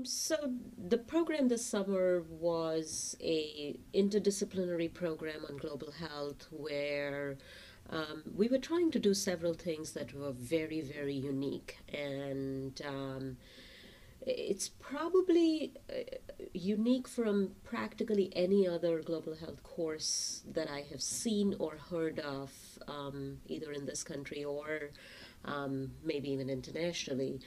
So the program this summer was a interdisciplinary program on global health where we were trying to do several things that were very, very unique. And it's probably unique from practically any other global health course that I have seen or heard of, either in this country or maybe even internationally.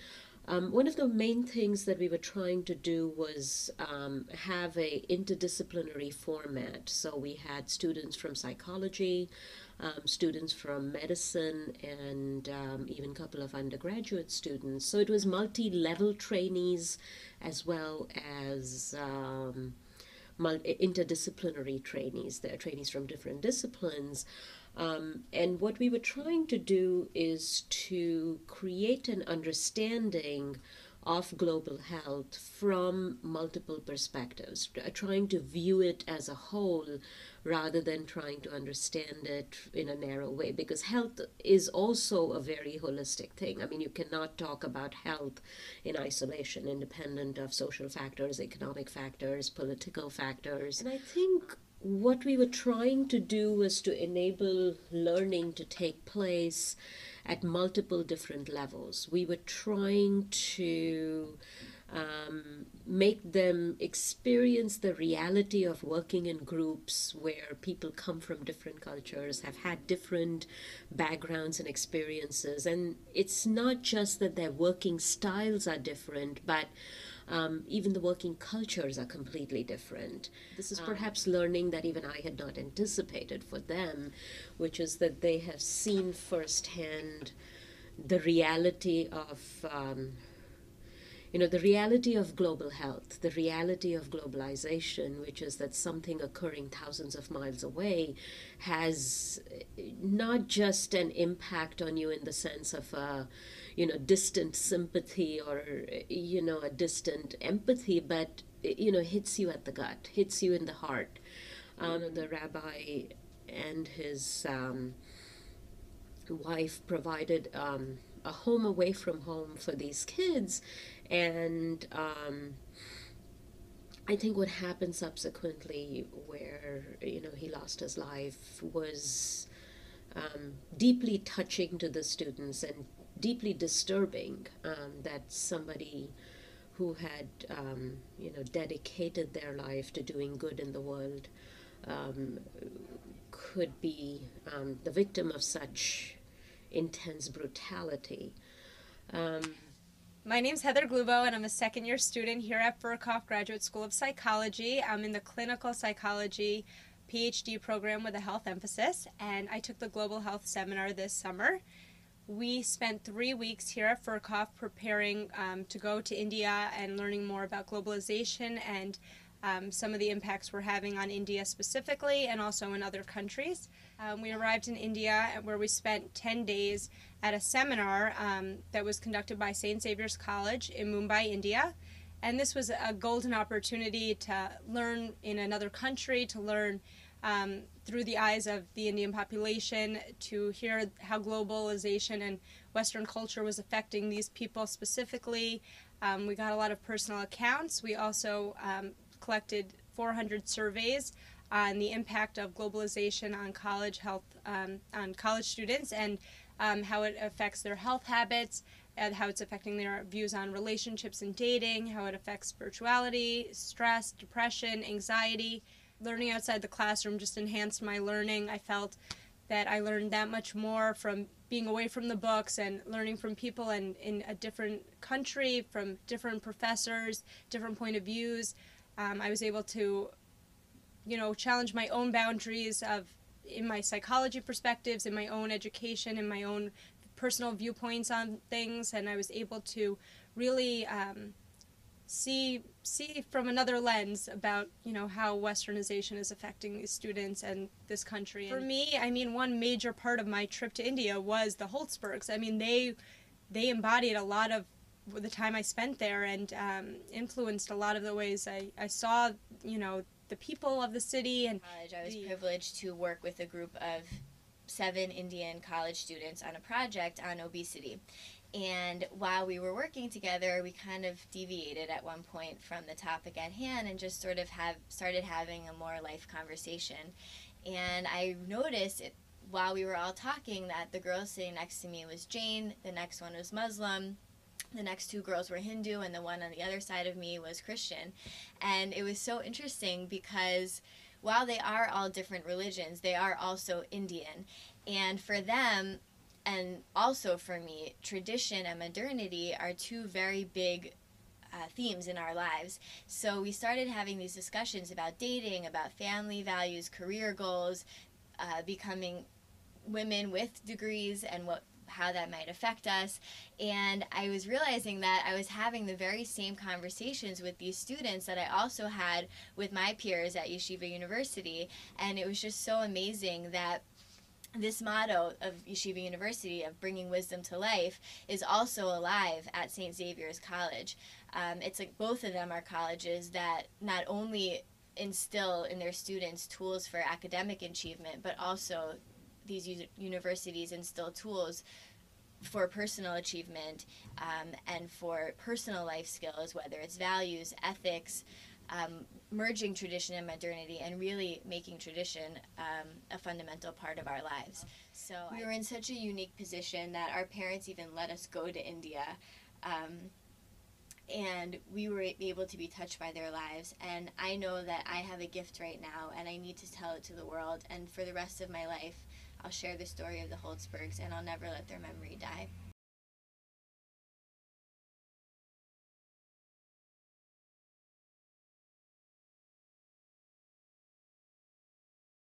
One of the main things that we were trying to do was have a interdisciplinary format. So we had students from psychology, students from medicine, and even a couple of undergraduate students. So it was multi-level trainees as well as interdisciplinary trainees. There are trainees from different disciplines. And what we were trying to do is to create an understanding of global health from multiple perspectives, trying to view it as a whole rather than trying to understand it in a narrow way, because health is also a very holistic thing. I mean, you cannot talk about health in isolation, independent of social factors, economic factors, political factors. And I think what we were trying to do was to enable learning to take place at multiple different levels. We were trying to make them experience the reality of working in groups where people come from different cultures, have had different backgrounds and experiences. And it's not just that their working styles are different, but even the working cultures are completely different. This is perhaps learning that even I had not anticipated for them, which is that they have seen firsthand the reality of the reality of global health, the reality of globalization, which is that something occurring thousands of miles away has not just an impact on you in the sense of a, distant sympathy or, a distant empathy, but, hits you at the gut, hits you in the heart. The rabbi and his wife provided a home away from home for these kids. And I think what happened subsequently, where he lost his life, was deeply touching to the students and deeply disturbing. That somebody who had dedicated their life to doing good in the world um, could be the victim of such intense brutality. Um, My name's Heather Glubo, and I'm a second year student here at Ferkauf Graduate School of Psychology. I'm in the clinical psychology PhD program with a health emphasis, and I took the global health seminar this summer. We spent 3 weeks here at Ferkauf preparing to go to India and learning more about globalization and some of the impacts we're having on India specifically and also in other countries. We arrived in India where we spent 10 days at a seminar that was conducted by St. Xavier's College in Mumbai, India. And this was a golden opportunity to learn in another country, to learn through the eyes of the Indian population, to hear how globalization and Western culture was affecting these people specifically. We got a lot of personal accounts. We also collected 400 surveys on the impact of globalization on college health, on college students, and how it affects their health habits, and how it's affecting their views on relationships and dating, how it affects spirituality, stress, depression, anxiety. Learning outside the classroom just enhanced my learning. I felt that I learned that much more from being away from the books and learning from people and in a different country, from different professors, different point of views. I was able to, challenge my own boundaries in my psychology perspectives, in my own education, in my own personal viewpoints on things, and I was able to really see from another lens about how Westernization is affecting these students and this country. For me, one major part of my trip to India was the Holzbergs. They embodied a lot of the time I spent there and influenced a lot of the ways I saw the people of the city. And I was privileged to work with a group of 7 Indian college students on a project on obesity. And while we were working together, we kind of deviated at one point from the topic at hand and just sort of started having a more life conversation. And I noticed while we were all talking that the girl sitting next to me was Jain, the next one was Muslim, the next 2 girls were Hindu, and the one on the other side of me was Christian. And it was so interesting because while they are all different religions, they are also Indian. And for them, and also for me, tradition and modernity are 2 very big themes in our lives. So we started having these discussions about dating, about family values, career goals, becoming women with degrees, and how that might affect us. And I was realizing that I was having the very same conversations with these students that I also had with my peers at Yeshiva University. And it was just so amazing that this motto of Yeshiva University of bringing wisdom to life is also alive at St. Xavier's College. It's like both of them are colleges that not only instill in their students tools for academic achievement, but also these universities instill tools for personal achievement and for personal life skills, whether it's values, ethics, merging tradition and modernity, and really making tradition a fundamental part of our lives. So we were in such a unique position that our parents even let us go to India, and we were able to be touched by their lives. And I know that I have a gift right now, and I need to tell it to the world. And for the rest of my life, I'll share the story of the Holtzbergs, and I'll never let their memory die.